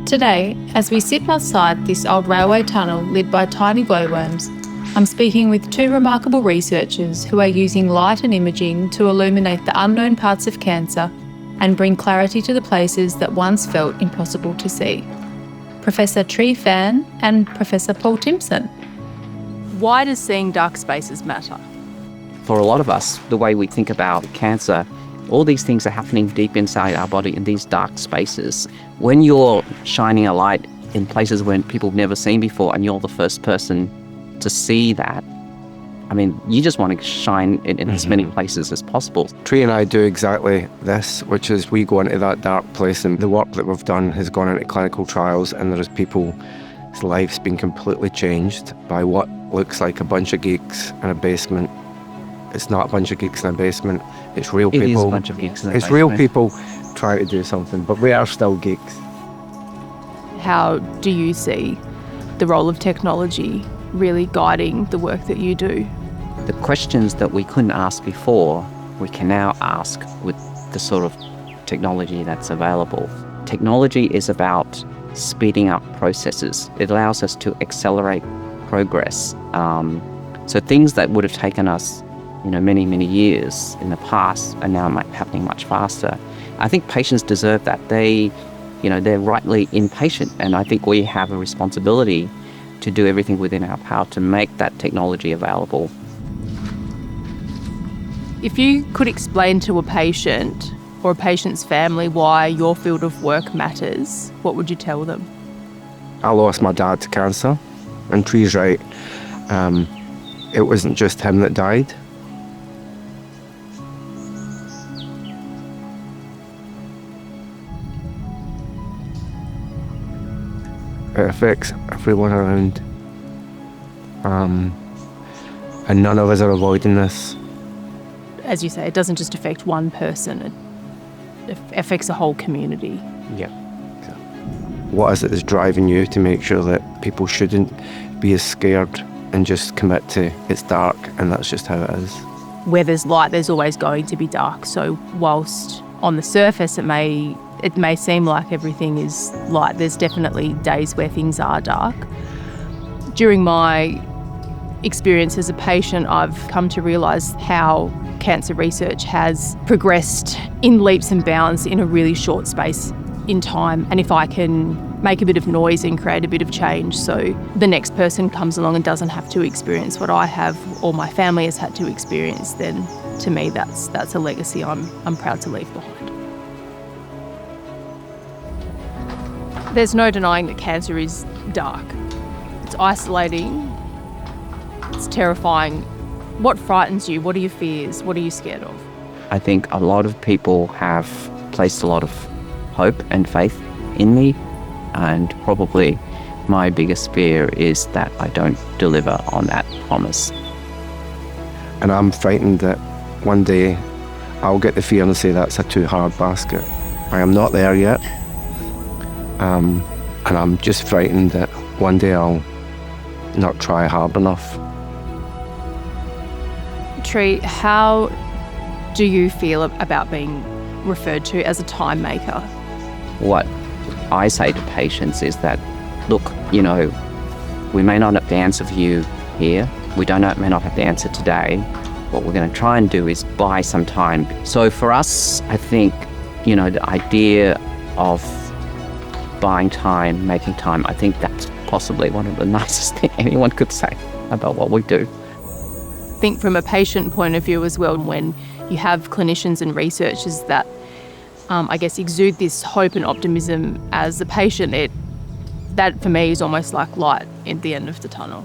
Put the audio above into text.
Today, as we sit outside this old railway tunnel lit by tiny glowworms, I'm speaking with two remarkable researchers who are using light and imaging to illuminate the unknown parts of cancer and bring clarity to the places that once felt impossible to see. Professor Phan and Professor Paul Timpson. Why does seeing dark spaces matter? For a lot of us, the way we think about cancer, all these things are happening deep inside our body in these dark spaces. When you're shining a light in places where people have never seen before and you're the first person to see that, I mean, you just want to shine in as many places as possible. Tree and I do exactly this, which is we go into that dark place, and the work that we've done has gone into clinical trials, and there is people's lives being completely changed by what looks like a bunch of geeks in a basement. It's not a bunch of geeks in a basement. It's real people. It is a bunch of geeks in a basement. It's real people trying to do something, but we are still geeks. How do you see the role of technology really guiding the work that you do? The questions that we couldn't ask before, we can now ask with the sort of technology that's available. Technology is about speeding up processes. It allows us to accelerate progress. So things that would have taken us many, many years in the past are now happening much faster. I think patients deserve that. They're rightly impatient, and I think we have a responsibility to do everything within our power to make that technology available. If you could explain to a patient or a patient's family why your field of work matters, what would you tell them? I lost my dad to cancer, and Tree's right. It wasn't just him that died. It affects everyone around. And none of us are avoiding this. As you say, it doesn't just affect one person, it affects a whole community. Yeah. What is it that's driving you to make sure that people shouldn't be as scared and just commit to it's dark and that's just how it is? Where there's light, there's always going to be dark. So whilst on the surface it may seem like everything is light, there's definitely days where things are dark. During my experience as a patient, I've come to realise how cancer research has progressed in leaps and bounds in a really short space in time. And if I can make a bit of noise and create a bit of change so the next person comes along and doesn't have to experience what I have or my family has had to experience, then to me that's a legacy I'm proud to leave behind. There's no denying that cancer is dark. It's isolating. It's terrifying. What frightens you? What are your fears? What are you scared of? I think a lot of people have placed a lot of hope and faith in me, and probably my biggest fear is that I don't deliver on that promise. And I'm frightened that one day I'll get the fear and say that's a too hard basket. I am not there yet. And I'm just frightened that one day I'll not try hard enough. Tree, how do you feel about being referred to as a time maker? What I say to patients is that, look, we may not have the answer for you here. We may not have the answer today. What we're going to try and do is buy some time. So for us, I think, the idea of buying time, making time, I think that's possibly one of the nicest things anyone could say about what we do. Think from a patient point of view as well, when you have clinicians and researchers that exude this hope and optimism as a patient, that for me is almost like light at the end of the tunnel.